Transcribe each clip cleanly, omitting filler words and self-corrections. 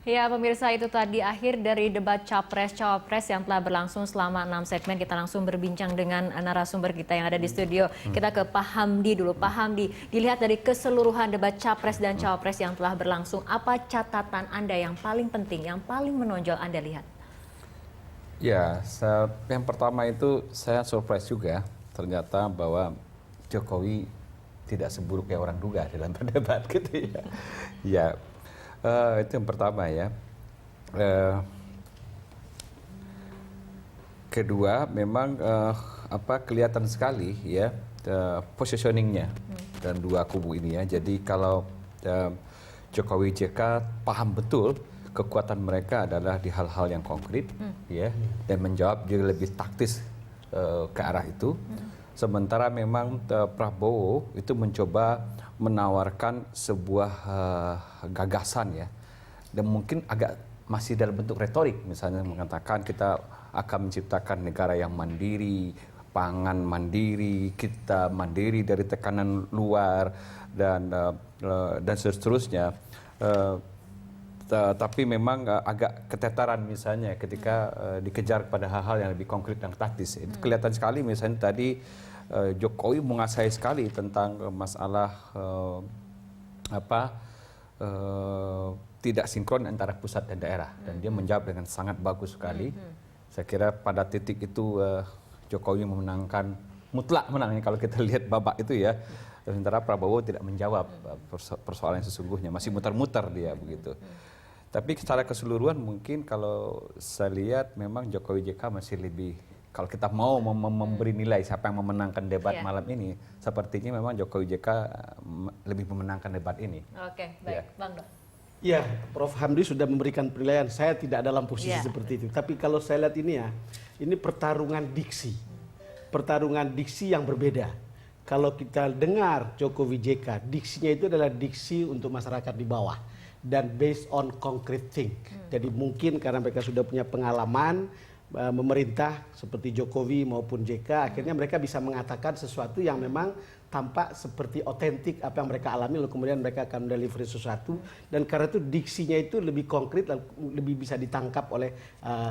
Ya, pemirsa, itu tadi akhir dari debat Capres-Cawapres yang telah berlangsung selama 6 segmen. Kita langsung berbincang dengan narasumber kita yang ada di studio. Kita ke Pak Hamdi dulu. Pak Hamdi, dilihat dari keseluruhan debat Capres dan Cawapres yang telah berlangsung, apa catatan Anda yang paling penting, yang paling menonjol Anda lihat? Ya, yang pertama itu saya surprise juga ternyata bahwa Jokowi tidak seburuk yang orang duga dalam berdebat gitu ya. Ya, itu yang pertama ya. Kedua, memang kelihatan sekali ya positioningnya dan dua kubu ini ya. Jadi kalau Jokowi JK paham betul kekuatan mereka adalah di hal-hal yang konkret ya, dan menjawab dia lebih taktis ke arah itu. Sementara memang Prabowo itu mencoba menawarkan sebuah gagasan ya, dan mungkin agak masih dalam bentuk retorik, misalnya mengatakan kita akan menciptakan negara yang mandiri, pangan mandiri, kita mandiri dari tekanan luar dan seterusnya. Tapi memang agak ketetaran misalnya ketika dikejar pada hal-hal yang lebih konkret dan taktis. Itu kelihatan sekali misalnya tadi Jokowi menguasai sekali tentang masalah tidak sinkron antara pusat dan daerah, dan dia menjawab dengan sangat bagus sekali. Saya kira pada titik itu Jokowi memenangkan, mutlak menangnya kalau kita lihat babak itu ya. Sementara Prabowo tidak menjawab persoalan yang sesungguhnya, masih muter-muter dia begitu. Tapi secara keseluruhan mungkin kalau saya lihat memang Jokowi JK masih lebih, kalau kita mau memberi nilai siapa yang memenangkan debat malam ini, sepertinya memang Jokowi JK lebih memenangkan debat ini. Oke, baik. Bang Do. Ya, Prof. Hamdi sudah memberikan penilaian. Saya tidak dalam posisi seperti itu. Tapi kalau saya lihat ini ya, ini pertarungan diksi. Pertarungan diksi yang berbeda. Kalau kita dengar Jokowi JK, diksinya itu adalah diksi untuk masyarakat di bawah. Dan based on concrete thing. Jadi mungkin karena mereka sudah punya pengalaman memerintah seperti Jokowi maupun JK, akhirnya mereka bisa mengatakan sesuatu yang memang tampak seperti otentik apa yang mereka alami, lalu kemudian mereka akan delivery sesuatu, dan karena itu diksinya itu lebih konkret dan lebih bisa ditangkap oleh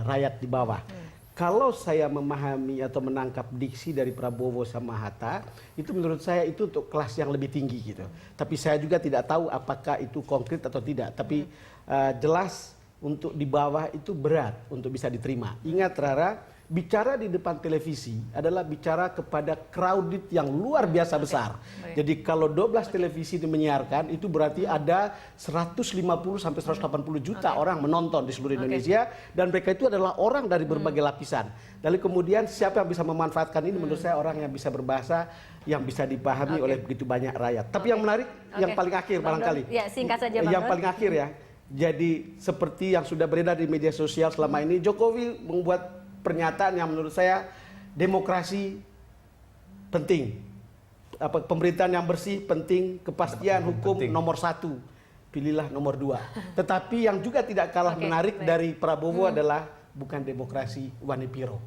rakyat di bawah. Kalau saya memahami atau menangkap diksi dari Prabowo sama Hatta, itu menurut saya itu untuk kelas yang lebih tinggi gitu. Tapi saya juga tidak tahu apakah itu konkret atau tidak. Tapi jelas untuk di bawah itu berat untuk bisa diterima. Ingat Rara, bicara di depan televisi adalah bicara kepada crowded yang luar biasa besar. Jadi kalau 12 televisi menyiarkan, itu berarti ada 150 sampai 180 juta orang menonton di seluruh Indonesia, dan mereka itu adalah orang dari berbagai lapisan. Lalu kemudian siapa yang bisa memanfaatkan ini? Menurut saya orang yang bisa berbahasa, yang bisa dipahami oleh begitu banyak rakyat. Tapi yang menarik, yang paling akhir barangkali. Ya, singkat saja Bang. Yang paling akhir ya. Jadi seperti yang sudah beredar di media sosial selama ini, Jokowi membuat pernyataan yang menurut saya demokrasi penting, pemerintahan yang bersih penting, kepastian hukum nomor 1, pilihlah nomor 2. Tetapi yang juga tidak kalah menarik dari Prabowo adalah bukan demokrasi Wanipiro.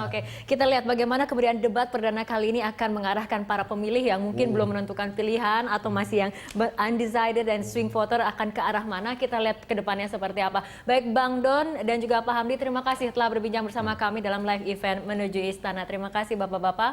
Oke, kita lihat bagaimana kemudian debat perdana kali ini akan mengarahkan para pemilih yang mungkin belum menentukan pilihan atau masih yang undecided dan swing voter akan ke arah mana. Kita lihat ke depannya seperti apa. Baik Bang Don dan juga Pak Hamdi, terima kasih telah berbincang bersama kami dalam live event Menuju Istana. Terima kasih Bapak-Bapak.